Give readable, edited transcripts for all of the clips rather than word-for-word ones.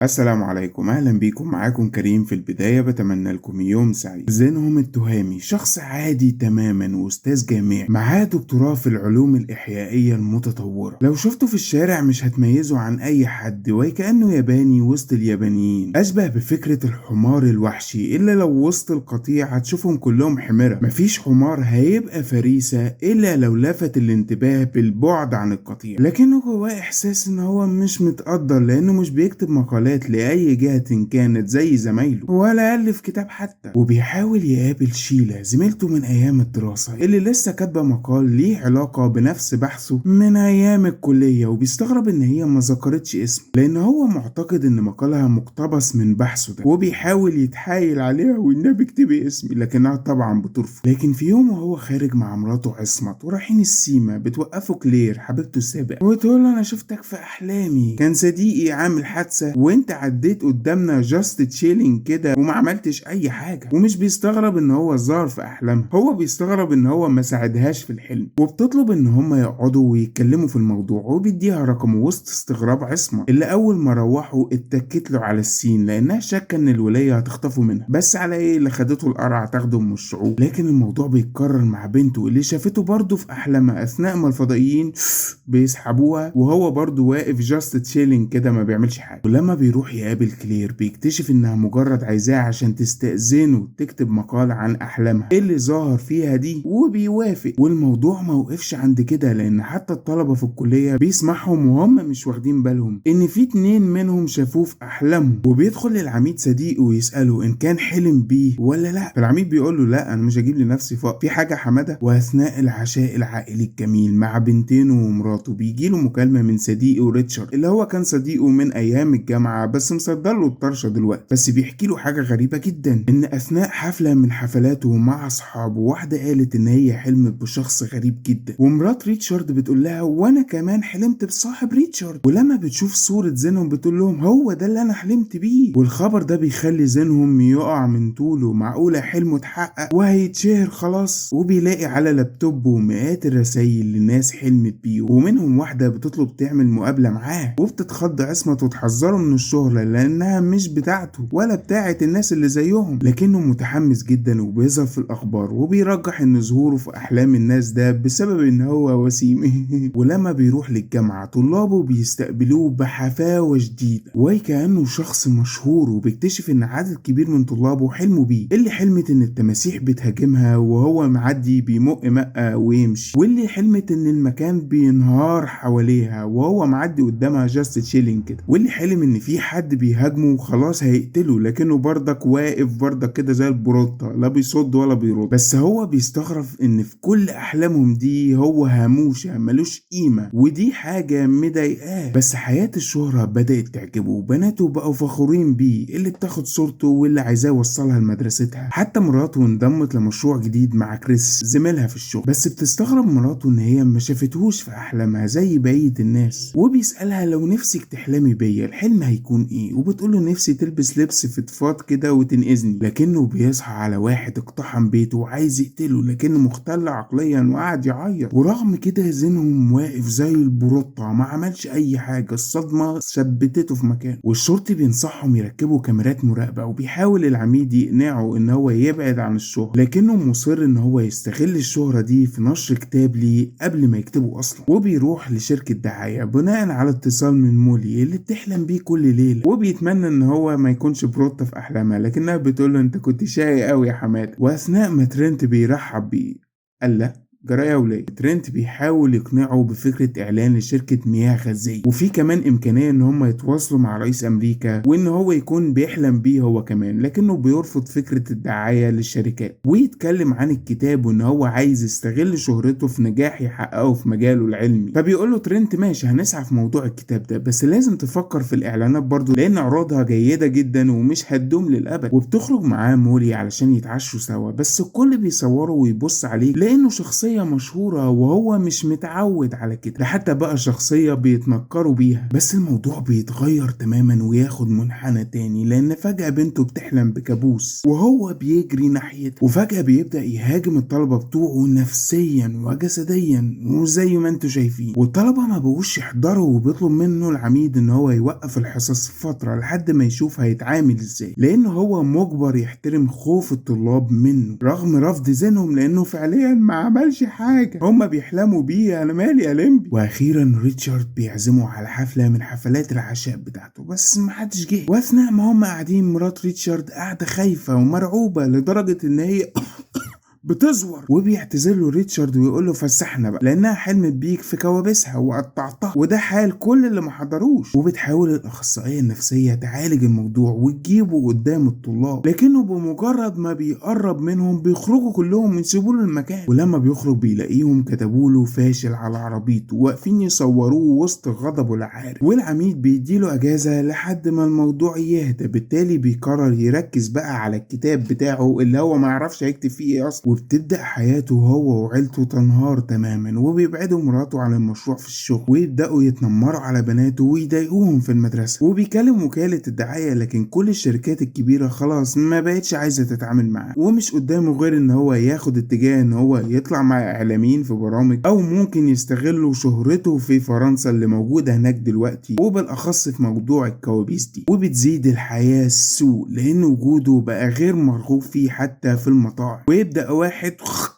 السلام عليكم، أهلا بيكم. معاكم كريم. في البداية بتمنى لكم يوم سعيد. زينهم التهامي شخص عادي تماما وأستاذ جامعي معاه دكتوراه في العلوم الإحيائية المتطورة. لو شفته في الشارع مش هتميزه عن أي حد، وكأنه ياباني وسط اليابانيين، أشبه بفكرة الحمار الوحشي، إلا لو وسط القطيع هتشوفهم كلهم حمرة. مفيش حمار هيبقى فريسة إلا لو لفت الانتباه بالبعد عن القطيع، لكنه جواه إحساس إن هو مش متقدر، لأنه مش بيكتب مقالات لأي جهة كانت زي زمايله، ولا ألف كتاب حتى. وبيحاول يقابل شيلا زميلته من أيام الدراسة، اللي لسه كاتبة مقال ليه علاقة بنفس بحثه من أيام الكلية، وبيستغرب إن هي ما ذكرتش اسمه، لأن هو معتقد إن مقالها مقتبس من بحثه ده، وبيحاول يتحايل عليها والنبي اكتبي اسمي، لكنها طبعا بترفض. لكن في يوم وهو خارج مع مراته عصمت ورايحين السيما، بتوقفه كلير حبيبته السابقة وتقول له: أنا شفتك في أحلامي، كان صديقي عامل حادثة وانت عديت قدامنا جاست تشيلينج كده وما عملتش اي حاجه. ومش بيستغرب ان هو ظهر في احلامها، هو بيستغرب ان هو ما ساعدهاش في الحلم. وبتطلب ان هم يقعدوا ويتكلموا في الموضوع، وبيديها رقمه وسط استغراب عصمت، اللي اول ما روحوا اتكت له على السين لانها شاكه ان الوليه هتخطفه منها. بس على ايه اللي خدته القرعه تاخده من الشعوب. لكن الموضوع بيتكرر مع بنته اللي شافته برضه في احلامها اثناء ما الفضائيين بيسحبوها، وهو برضه واقف جاست تشيلينج كده ما بيعملش حاجه. ولما بيروح يقابل كلير بيكتشف انها مجرد عايزاه عشان تستأذنه تكتب مقالة عن احلامها اللي ظاهر فيها دي، وبيوافق. والموضوع ما وقفش عند كده، لان حتى الطلبة في الكلية بيسمعهم وهم مش واخدين بالهم ان في 2 منهم شافوه في احلامهم. وبيدخل العميد صديقه ويسأله ان كان حلم بيه ولا لا، فالعميد بيقول له: لا، انا مش هجيب لنفسي فوق في حاجة حمادة. واثناء العشاء العائلي الجميل مع بنتينه ومراته بيجيله مكالمة من صديقه ريتشارد، اللي هو كان صديقه من ايام الجامعة بس مصدر له الطرشه دلوقتي. بس بيحكي له حاجه غريبه جدا، ان اثناء حفله من حفلاته مع اصحابه واحده قالت ان هي حلمت بشخص غريب جدا، ومرات ريتشارد بتقول لها: وانا كمان حلمت بصاحب ريتشارد. ولما بتشوف صوره زينهم بتقول لهم: هو ده اللي انا حلمت بيه. والخبر ده بيخلي زينهم يقع من طوله، معقوله حلمه اتحقق وهيتشهر خلاص. وبيلاقي على لابتوبه مئات الرسايل لناس حلمت بيه، ومنهم واحده بتطلب تعمل مقابله معاه، وبتتخض عصمت وتحذره من الشهرة لأنها مش بتاعته ولا بتاعة الناس اللي زيهم. لكنه متحمس جدا وبيظهر في الأخبار، وبيرجح إن ظهوره في أحلام الناس ده بسبب إن هو وسيم. ولما بيروح للجامعة طلابه بيستقبلوه بحفاوة شديدة وكأنه شخص مشهور، وبيكتشف إن عدد كبير من طلابه حلموا بيه، اللي حلمت إن التماسيح بتهاجمها وهو معدي بيمق مقة ويمشي، واللي حلمت إن المكان بينهار حواليها وهو معدي قدامها جاست تشيلينج كده، واللي حلم ان في حد بيهاجمه وخلاص هيقتله، لكنه برضك واقف برضك كده زي البروتة، لا بيصد ولا بيرد. بس هو بيستغرب ان في كل احلامهم دي هو هاموشة ملوش قيمة، ودي حاجة مضايقاه. بس حياة الشهرة بدأت تعجبه، وبناته بقوا فخورين بيه، اللي بتاخد صورته واللي عايزاه يوصلها لمدرستها. حتى مراته انضمت لمشروع جديد مع كريس زميلها في الشغل، بس بتستغرب مراته ان هي ما شافتهوش في احلامها زي بقية الناس. وبيسألها: لو نفسك تحلمي بيا الحلم هيكون ايه؟ وبتقوله: نفسي تلبس لبس فضفاض كده وتنقذني. لكنه بيصحى على واحد اقتحم بيته وعايز يقتله، لكنه مختل عقليا وقعد يعيط. ورغم كده زينهم واقف زي البروطة ما عملش اي حاجة، الصدمة ثبتته في مكانه. والشرطي بينصحهم يركبوا كاميرات مراقبة، وبيحاول العميد يقنعه ان هو يبعد عن الشهرة، لكنه مصر ان هو يستغل الشهرة دي في نشر كتاب ليه قبل ما يكتبه اصلا. وبيروح لشركة دعاية بناء على اتصال من مولي اللي بتحلم بيه كل ليلة، وبيتمنى ان هو ما يكونش بروتة في احلامها، لكنها بتقوله: انت كنت شقي قوي يا حماد. واثناء ما ترنت بيرحب بيه قال: لا، جرايه ولاد. ترنت بيحاول يقنعه بفكرة إعلان لشركة مياه غازية، وفي كمان إمكانية إن هم يتواصلوا مع رئيس أمريكا وإن هو يكون بيحلم بيه هو كمان، لكنه بيرفض فكرة الدعاية للشركات، ويتكلم عن الكتاب وإن هو عايز يستغل شهرته في نجاح يحققه في مجاله العلمي. فبيقول له ترنت: ماشي، هنسعى في موضوع الكتاب ده، بس لازم تفكر في الإعلانات برضو لأن عروضها جيدة جدا ومش هتدوم للأبد. وبتخرج معاه مولي علشان يتعشوا سوا، بس الكل بيصوره ويبص عليه لأنه شخصية شخصية مشهورة وهو مش متعود على كده، ده حتى بقى شخصية بيتنكروا بيها. بس الموضوع بيتغير تماما وياخد منحنى تاني، لأن فجأة بنته بتحلم بكابوس وهو بيجري ناحيتها، وفجأة بيبدأ يهاجم الطلبة بتوعه نفسيا وجسديا وزي ما انتوا شايفين. والطلبة ما بقوش يحضروا، وبيطلب منه العميد ان هو يوقف الحصص فترة لحد ما يشوف هيتعامل ازاي، لأنه هو مجبر يحترم خوف الطلاب منه رغم رفض ذهنهم، لأنه فعليا ما عملش حاجة هما بيحلموا بيه. أنا مالي يا لمبي. وأخيرا ريتشارد بيعزمه على حفلة من حفلات العشاء بتاعته، بس محدش جه. وأثناء ما هما قاعدين مرات ريتشارد قاعدة خايفة ومرعوبة لدرجة إن هي بتزور، وبيعتذر له ريتشارد ويقول له فسحنا بقى، لانها حلمت بيك في كوابيسها وقطعتها، وده حال كل اللي ما حضروش. وبتحاول الاخصائيه النفسيه تعالج الموضوع وتجيبه قدام الطلاب، لكنه بمجرد ما بيقرب منهم بيخرجوا كلهم ويسيبوا له المكان. ولما بيخرج بيلاقيهم كتبوا له فاشل على عربيته واقفين يصوروه وسط غضبه العارف، والعميد بيديله اجازه لحد ما الموضوع يهدى. بالتالي بيقرر يركز بقى على الكتاب بتاعه اللي هو ما يعرفش هيكتب فيه ايه اصلا، وبتبدأ حياته هو وعيلته تنهار تماما، وبيبعدوا مراته عن المشروع في الشغل، ويبدأوا يتنمروا على بناته ويضايقوهم في المدرسة. وبيكلم وكالة الدعاية، لكن كل الشركات الكبيرة خلاص ما بقتش عايزة تتعامل معاه، ومش قدامه غير ان هو ياخد اتجاه ان هو يطلع مع اعلاميين في برامج، او ممكن يستغلوا شهرته في فرنسا اللي موجودة هناك دلوقتي، وبالاخص في موضوع الكوابيس دي. وبتزيد الحياة السوء لان وجوده بقى غير مرغوب فيه حتى في المطاعم، ويبدأ واحد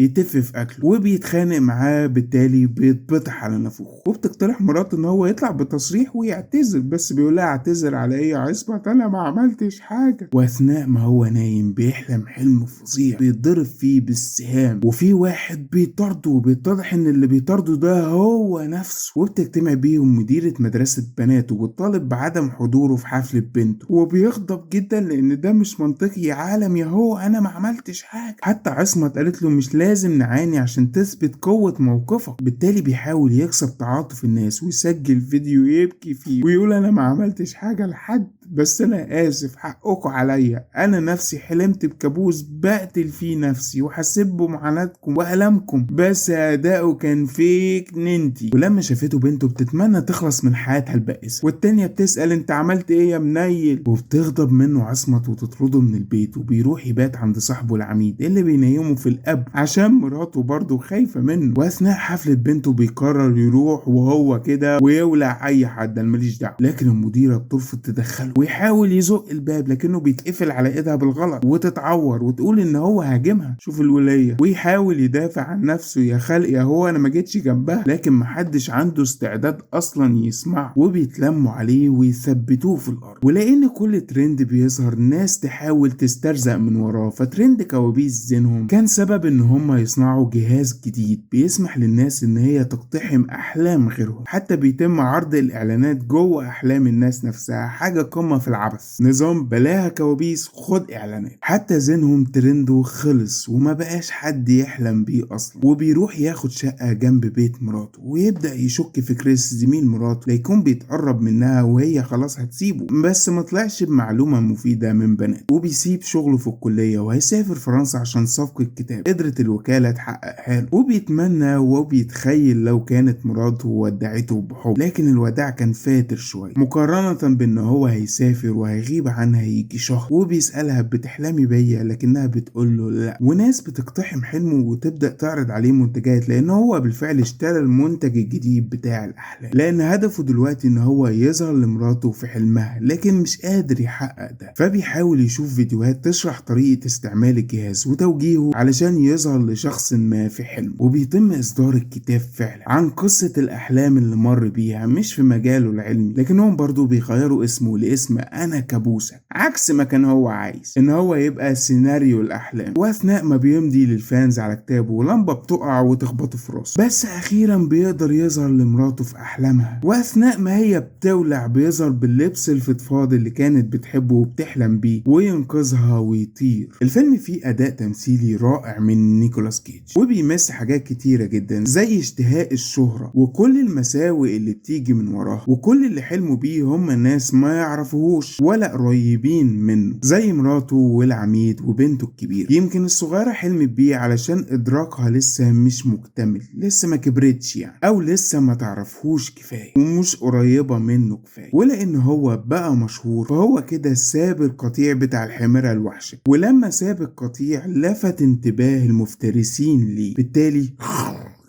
يتف في اكله وبيتخانق معاه، بالتالي بيتبطح على نافوخه. وبتقترح مراته ان هو يطلع بتصريح ويعتذر، بس بيقول لها اعتذر على ايه يا عصمت، انا ما عملتش حاجه. واثناء ما هو نايم بيحلم حلم فظيع بيتضرب فيه بالسهام، وفي واحد بيطارده، وبيتضح ان اللي بيطارده ده هو نفسه. وبتجتمع بيهم مديره مدرسه بناته وبتطالب بعدم حضوره في حفله بنته، وبيغضب جدا لان ده مش منطقي يا عالم يا هو، انا ما عملتش حاجه. حتى عصمت قالت له مش لازم نعاني عشان تثبت قوة موقفك. بالتالي بيحاول يكسب تعاطف الناس ويسجل فيديو يبكي فيه ويقول انا ما عملتش حاجة لحد، بس انا اسف حقكم عليا، انا نفسي حلمت بكابوس بقتل فيه نفسي وحسيت بمعاناتكم والامكم، بس اداؤه كان فيك ننتي. ولما شافته بنته بتتمنى تخلص من حياتها البائسة، والتانية بتسأل انت عملت ايه يا منيل، وبتغضب منه عصمت وتطرده من البيت، وبيروح يبات عند صاحبه العميد اللي بينيمه في القبر عشان مراته برضه خايفة منه. واثناء حفلة بنته بيقرر يروح وهو كده ويولع اي حد، انا ماليش دعوه، لكن المديرة بترفض تدخله ويحاول يزق الباب لكنه بيتقفل على ايدها بالغلط وتتعور وتقول ان هو هاجمها. شوف الولية، ويحاول يدافع عن نفسه يا خلق يا هو انا ما جيتش جنبها، لكن محدش عنده استعداد اصلا يسمع، وبيتلموا عليه ويثبتوه في الارض. ولان كل ترند بيظهر ناس تحاول تسترزق من وراه، فترند كوابيس زينهم كان سبب ان هم يصنعوا جهاز جديد بيسمح للناس ان هي تقتحم احلام غيرهم، حتى بيتم عرض الاعلانات جوه احلام الناس نفسها، حاجة قمة في العبث، نظام بلاها كوابيس خد اعلانات. حتى زينهم ترنده خلص وما بقاش حد يحلم بيه اصلا، وبيروح ياخد شقة جنب بيت مراته، ويبدأ يشك في كريس زميل مراته ليكون بيتقرب منها وهي خلاص هتسيبه، بس ما طلعش بمعلومة مفيدة من بنات. وبيسيب شغله في الكلية وهيسافر فرنسا عشان صفقة كتاب قدرت الوكالة تحققها له، وبيتمنى وبيتخيل لو كانت مراته ودعته بحب، لكن الوداع كان فاتر شوية مقارنة بان هو هيسافر وهيغيب عنها يجي شهر. وبيسألها بتحلمي بيا، لكنها بتقول له لا. وناس بتقتحم حلمه وتبدأ تعرض عليه منتجات، لان هو بالفعل اشترى المنتج الجديد بتاع الاحلام، لان هدفه دلوقتي ان هو يظهر لمراته في حلمها، لكن مش قادر يحقق ده. فبيحاول يشوف فيديوهات تشرح طريقة استعمال الجهاز وتوجيهه علشان يظهر لشخص ما في حلمه. وبيتم اصدار الكتاب فعلا عن قصة الاحلام اللي مر بيها، مش في مجاله العلمي، لكنهم برضو بيغيروا اسمه لاسم انا كابوسة، عكس ما كان هو عايز ان هو يبقى سيناريو الاحلام. واثناء ما بيمضي للفانز على كتابه لمبة بتقع وتخبطه في راسه، بس اخيرا بيقدر يظهر لمراته في احلامها، واثناء ما هي بتولع بيظهر باللبس الفضفاض اللي كانت بتحبه وبتحلم بيه وينقذها ويطير. الفيلم فيه اداء تمثيلي رائع من نيكولاس كيج، وبيمس حاجات كتيرة جدا زي اشتهاء الشهرة وكل المساوئ اللي بتيجي من وراها، وكل اللي حلموا بيه هم ناس ما يعرفوا يعرفوهوش ولا قريبين منه، زي مراته والعميد وبنته الكبيرة. يمكن الصغيرة حلمت بيه علشان إدراكها لسه مش مكتمل، لسه ما كبرتش يعني، أو لسه ما تعرفهوش كفاية ومش قريبة منه كفاية. ولأن هو بقى مشهور فهو كده ساب القطيع بتاع الحميرة الوحشة، ولما ساب القطيع لفت انتباه المفترسين ليه، بالتالي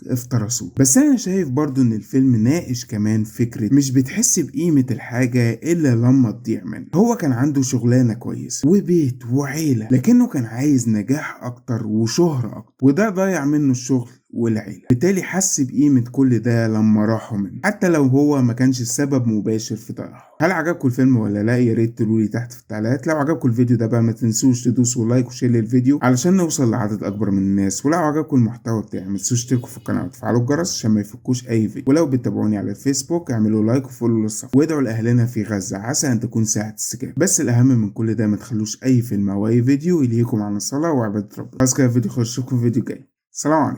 افترسوه. بس انا شايف برضو ان الفيلم ناقش كمان فكرة مش بتحس بقيمة الحاجة الا لما تضيع منك. هو كان عنده شغلانة كويسة وبيت وعيلة، لكنه كان عايز نجاح اكتر وشهرة اكتر، وده ضيع منه الشغل والعيلة، بالتالي حس بقيمة كل ده لما راحوا منه، حتى لو هو ما كانش السبب مباشر في ضياعه. هل عجبكم الفيلم ولا لا؟ يا ريت تقولوا لي تحت في التعليقات. لو عجبكم الفيديو ده بقى ما تنسوش تدوسوا لايك وشير للفيديو علشان نوصل لعدد اكبر من الناس. ولو عجبكم المحتوى بتاعي ما تنسوش تشتركوا في القناه وتفعلوا الجرس عشان ما يفوتكوش اي فيديو. ولو بتتابعوني على الفيسبوك اعملوا لايك وفولو للصفحه، وادعوا لاهلنا في غزه عسى ان تكون ساعه استجابه. بس الاهم من كل ده ما تخلوش اي فيلم او اي فيديو يلهيكم عن الصلاه وعباده ربنا. بس كده الفيديو خلص، اشوفكم في فيديو جاي. سلام عليكم.